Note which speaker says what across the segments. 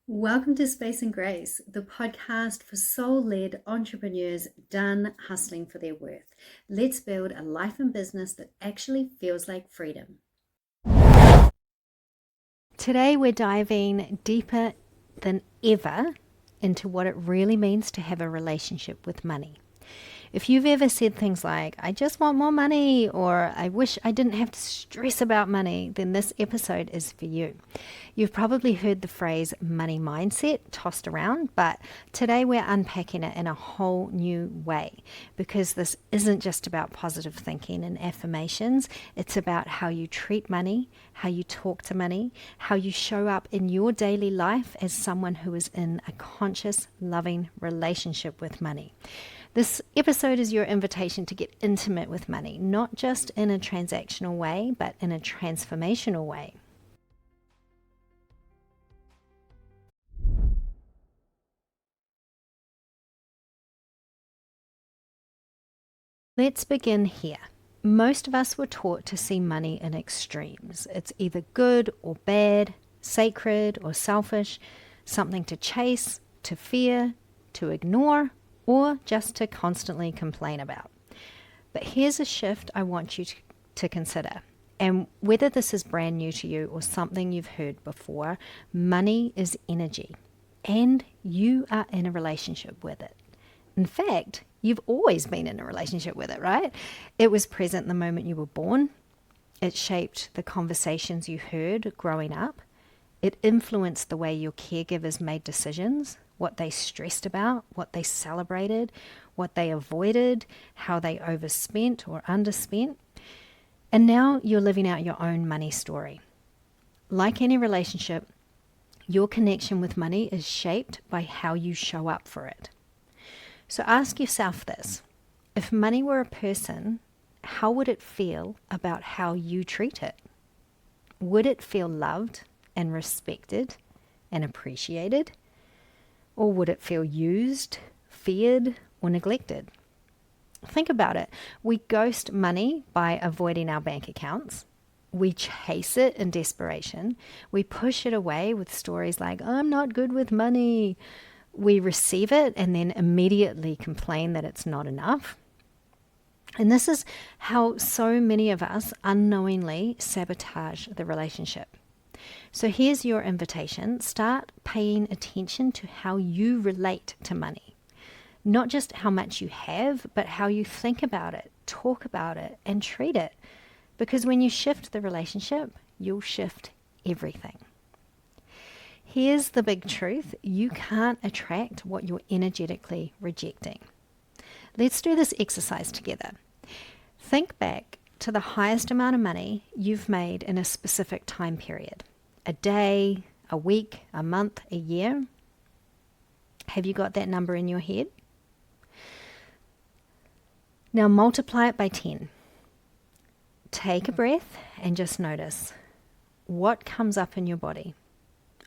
Speaker 1: Welcome to Space and Grace, the podcast for soul-led entrepreneurs done hustling for their worth. Let's build a life and business that actually feels like freedom. Today we're diving deeper than ever into what it really means to have a relationship with money. If you've ever said things like, I just want more money, or I wish I didn't have to stress about money, then this episode is for you. You've probably heard the phrase money mindset tossed around, but today we're unpacking it in a whole new way because this isn't just about positive thinking and affirmations. It's about how you treat money, how you talk to money, how you show up in your daily life as someone who is in a conscious, loving relationship with money. This episode is your invitation to get intimate with money, not just in a transactional way, but in a transformational way. Let's begin here. Most of us were taught to see money in extremes. It's either good or bad, sacred or selfish, something to chase, to fear, to ignore, or just to constantly complain about. But here's a shift I want you to consider. And whether this is brand new to you or something you've heard before, money is energy, and you are in a relationship with it. In fact, you've always been in a relationship with it, right? It was present the moment you were born. It shaped the conversations you heard growing up. It influenced the way your caregivers made decisions, what they stressed about, what they celebrated, what they avoided, how they overspent or underspent. And now you're living out your own money story. Like any relationship, your connection with money is shaped by how you show up for it. So ask yourself this: if money were a person, how would it feel about how you treat it? Would it feel loved and respected and appreciated? Or would it feel used, feared, or neglected? Think about it. We ghost money by avoiding our bank accounts. We chase it in desperation. We push it away with stories like, I'm not good with money. We receive it and then immediately complain that it's not enough. And this is how so many of us unknowingly sabotage the relationship. So here's your invitation. Start paying attention to how you relate to money. Not just how much you have, but how you think about it, talk about it, and treat it. Because when you shift the relationship, you'll shift everything. Here's the big truth. You can't attract what you're energetically rejecting. Let's do this exercise together. Think back to the highest amount of money you've made in a specific time period. A day, a week, a month, a year. Have you got that number in your head? Now multiply it by 10. Take a breath and just notice what comes up in your body.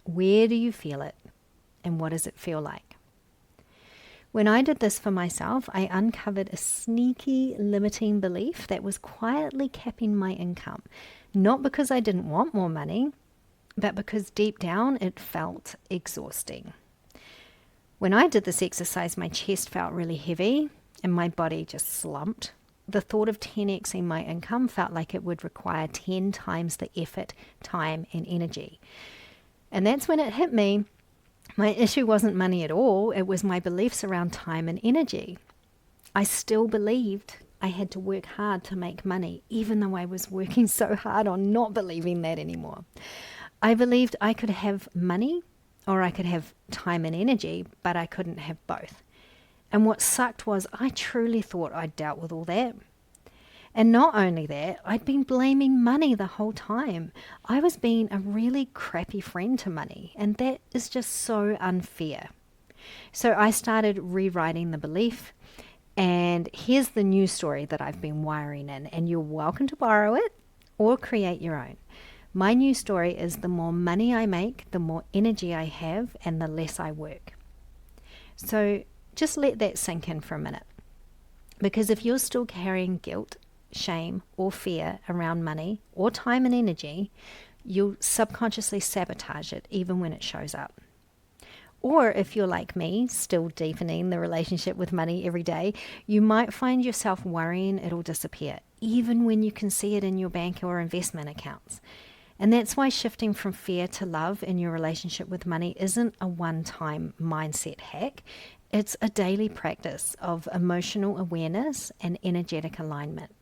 Speaker 1: Where do you feel it? And what does it feel like? When I did this for myself, I uncovered a sneaky limiting belief that was quietly capping my income. Not because I didn't want more money, but because deep down it felt exhausting. When I did this exercise, my chest felt really heavy and my body just slumped. The thought of 10xing my income felt like it would require 10 times the effort, time, and energy. And that's when it hit me. My issue wasn't money at all. It was my beliefs around time and energy. I still believed I had to work hard to make money, even though I was working so hard on not believing that anymore. I believed I could have money or I could have time and energy, but I couldn't have both. And what sucked was I truly thought I'd dealt with all that. And not only that, I'd been blaming money the whole time. I was being a really crappy friend to money, and that is just so unfair. So I started rewriting the belief, and here's the new story that I've been wiring in, and you're welcome to borrow it or create your own. My new story is the more money I make, the more energy I have, and the less I work. So just let that sink in for a minute. Because if you're still carrying guilt, shame, or fear around money or time and energy, you'll subconsciously sabotage it even when it shows up. Or if you're like me, still deepening the relationship with money every day, you might find yourself worrying it'll disappear, even when you can see it in your bank or investment accounts. And that's why shifting from fear to love in your relationship with money isn't a one-time mindset hack. It's a daily practice of emotional awareness and energetic alignment.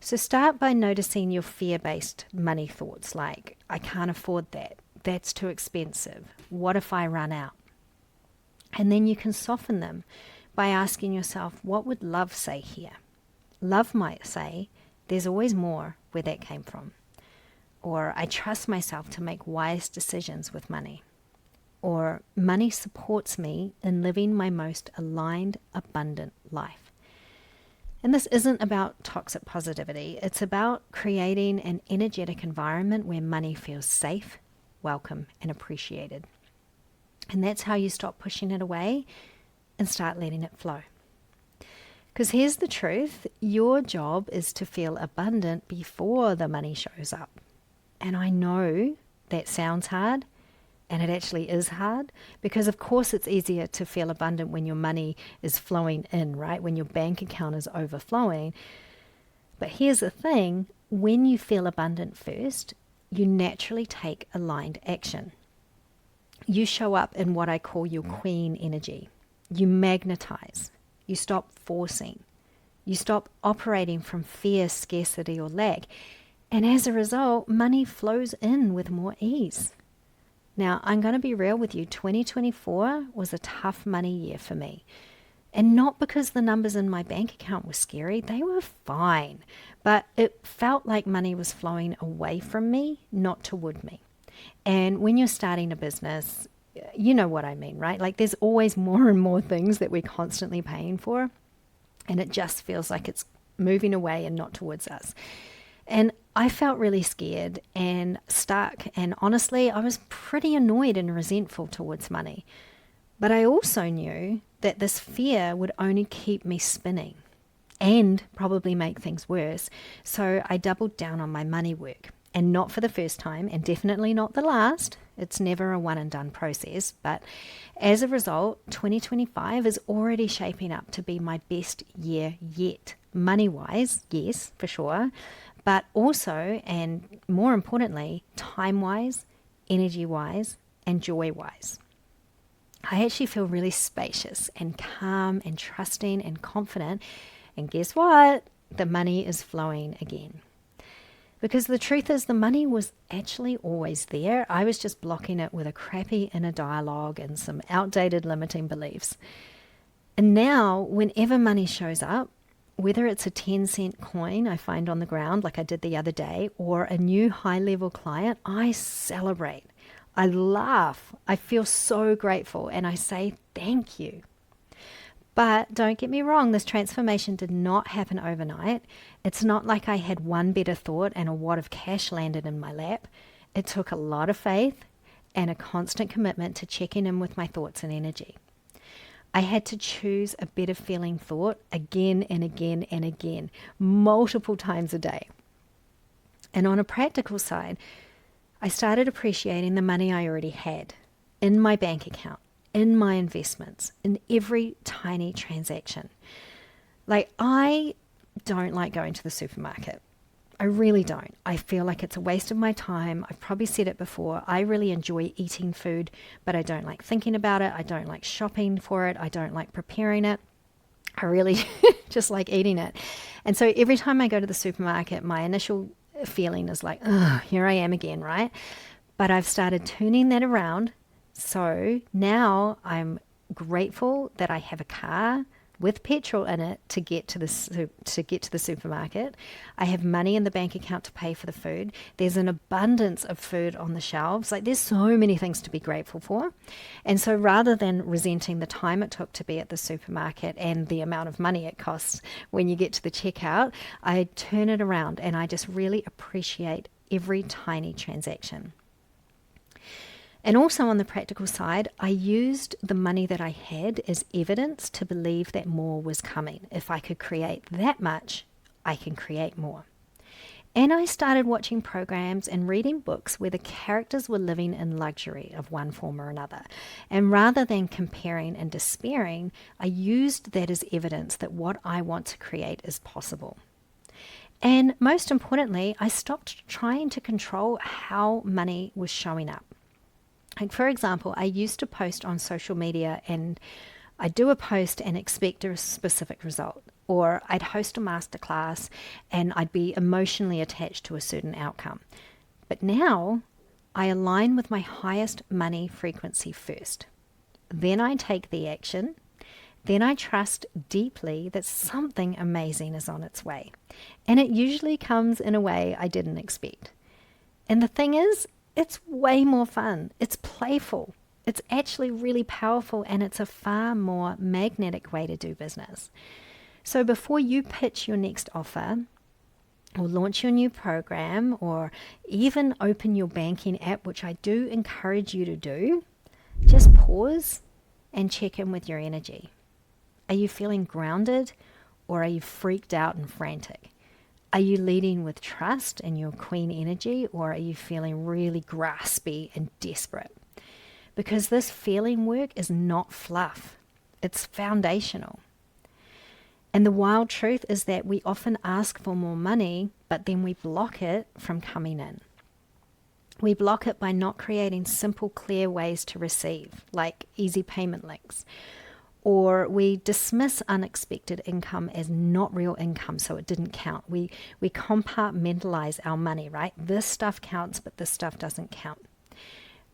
Speaker 1: So start by noticing your fear-based money thoughts like, I can't afford that. That's too expensive. What if I run out? And then you can soften them by asking yourself, what would love say here? Love might say, there's always more where that came from. Or I trust myself to make wise decisions with money. Or money supports me in living my most aligned, abundant life. And this isn't about toxic positivity. It's about creating an energetic environment where money feels safe, welcome, and appreciated. And that's how you stop pushing it away and start letting it flow. Because here's the truth, your job is to feel abundant before the money shows up. And I know that sounds hard, and it actually is hard, because of course it's easier to feel abundant when your money is flowing in, right? When your bank account is overflowing. But here's the thing, when you feel abundant first, you naturally take aligned action. You show up in what I call your queen energy. You magnetize. You stop forcing. You stop operating from fear, scarcity, or lack. And as a result, money flows in with more ease. Now, I'm going to be real with you. 2024 was a tough money year for me. And not because the numbers in my bank account were scary. They were fine. But it felt like money was flowing away from me, not toward me. And when you're starting a business, you know what I mean, right? Like there's always more and more things that we're constantly paying for. And it just feels like it's moving away and not towards us. And I felt really scared and stuck. And honestly, I was pretty annoyed and resentful towards money. But I also knew that this fear would only keep me spinning and probably make things worse. So I doubled down on my money work. And not for the first time, and definitely not the last. It's never a one and done process. But as a result, 2025 is already shaping up to be my best year yet. Money-wise, yes, for sure. But also, and more importantly, time-wise, energy-wise, and joy-wise. I actually feel really spacious and calm and trusting and confident. And guess what? The money is flowing again. Because the truth is, the money was actually always there. I was just blocking it with a crappy inner dialogue and some outdated limiting beliefs. And now, whenever money shows up, whether it's a 10-cent coin I find on the ground like I did the other day, or a new high-level client, I celebrate. I laugh. I feel so grateful, and I say thank you. But don't get me wrong, this transformation did not happen overnight. It's not like I had one better thought and a wad of cash landed in my lap. It took a lot of faith and a constant commitment to checking in with my thoughts and energy. I had to choose a better feeling thought again and again and again, multiple times a day. And on a practical side, I started appreciating the money I already had in my bank account, in my investments, in every tiny transaction. Like, I don't like going to the supermarket. I really don't. I feel like it's a waste of my time. I've probably said it before. I really enjoy eating food, but I don't like thinking about it. I don't like shopping for it. I don't like preparing it. I really just like eating it. And so every time I go to the supermarket, my initial feeling is like, oh, here I am again, right? But I've started turning that around. So now I'm grateful that I have a car with petrol in it to get to the supermarket. I have money in the bank account to pay for the food. There's an abundance of food on the shelves. Like, there's so many things to be grateful for. And so rather than resenting the time it took to be at the supermarket and the amount of money it costs when you get to the checkout, I turn it around and I just really appreciate every tiny transaction. And also on the practical side, I used the money that I had as evidence to believe that more was coming. If I could create that much, I can create more. And I started watching programs and reading books where the characters were living in luxury of one form or another. And rather than comparing and despairing, I used that as evidence that what I want to create is possible. And most importantly, I stopped trying to control how money was showing up. Like, for example, I used to post on social media and I'd do a post and expect a specific result. Or I'd host a masterclass and I'd be emotionally attached to a certain outcome. But now I align with my highest money frequency first. Then I take the action. Then I trust deeply that something amazing is on its way. And it usually comes in a way I didn't expect. And the thing is, it's way more fun. It's playful. It's actually really powerful, and it's a far more magnetic way to do business. So before you pitch your next offer or launch your new program or even open your banking app, which I do encourage you to do, just pause and check in with your energy. Are you feeling grounded, or are you freaked out and frantic? Are you leading with trust and your queen energy, or are you feeling really graspy and desperate? Because this feeling work is not fluff. It's foundational. And the wild truth is that we often ask for more money, but then we block it from coming in. We block it by not creating simple, clear ways to receive, like easy payment links. Or we dismiss unexpected income as not real income, so it didn't count. We compartmentalize our money, right? This stuff counts, but this stuff doesn't count.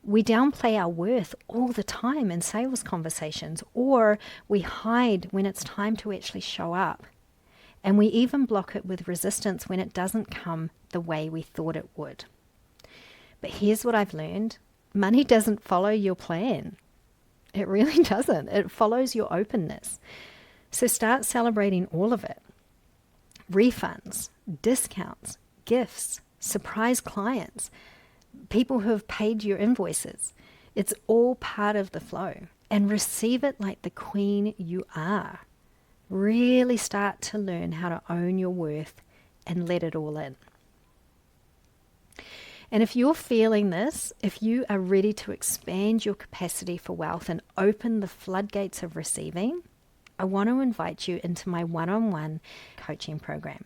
Speaker 1: We downplay our worth all the time in sales conversations, or we hide when it's time to actually show up. And we even block it with resistance when it doesn't come the way we thought it would. But here's what I've learned. Money doesn't follow your plan. It really doesn't. It follows your openness. So start celebrating all of it. Refunds, discounts, gifts, surprise clients, people who have paid your invoices. It's all part of the flow. And receive it like the queen you are. Really start to learn how to own your worth and let it all in. And if you're feeling this, if you are ready to expand your capacity for wealth and open the floodgates of receiving, I want to invite you into my one-on-one coaching program.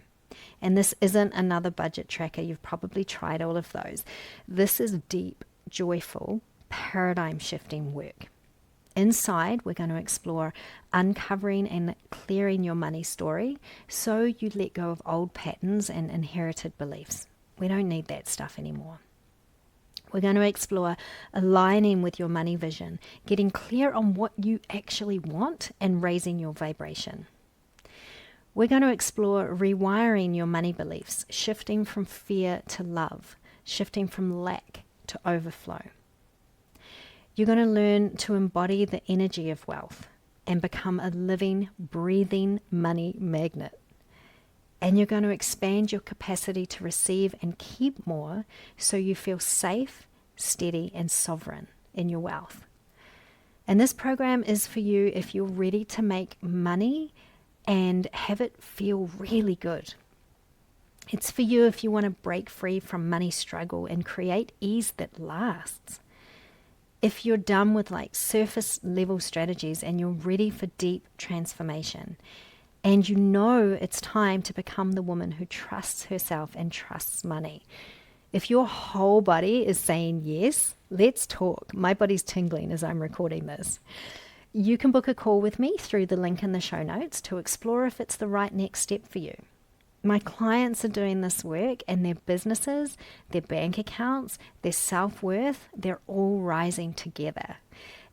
Speaker 1: And this isn't another budget tracker. You've probably tried all of those. This is deep, joyful, paradigm-shifting work. Inside, we're going to explore uncovering and clearing your money story so you let go of old patterns and inherited beliefs. We don't need that stuff anymore. We're going to explore aligning with your money vision, getting clear on what you actually want, and raising your vibration. We're going to explore rewiring your money beliefs, shifting from fear to love, shifting from lack to overflow. You're going to learn to embody the energy of wealth and become a living, breathing money magnet. And you're going to expand your capacity to receive and keep more so you feel safe, steady, and sovereign in your wealth. And this program is for you if you're ready to make money and have it feel really good. It's for you if you want to break free from money struggle and create ease that lasts. If you're done with like surface level strategies and you're ready for deep transformation. And you know it's time to become the woman who trusts herself and trusts money. If your whole body is saying yes, let's talk. My body's tingling as I'm recording this. You can book a call with me through the link in the show notes to explore if it's the right next step for you. My clients are doing this work, and their businesses, their bank accounts, their self-worth, they're all rising together.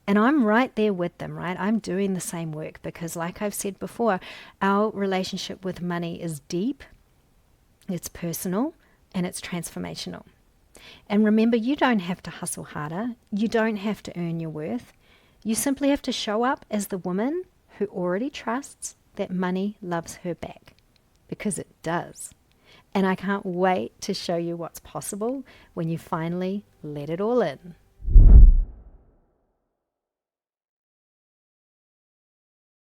Speaker 1: And I'm right there with them, right? I'm doing the same work because, like I've said before, our relationship with money is deep, it's personal, and it's transformational. And remember, you don't have to hustle harder. You don't have to earn your worth. You simply have to show up as the woman who already trusts that money loves her back, because it does. And I can't wait to show you what's possible when you finally let it all in.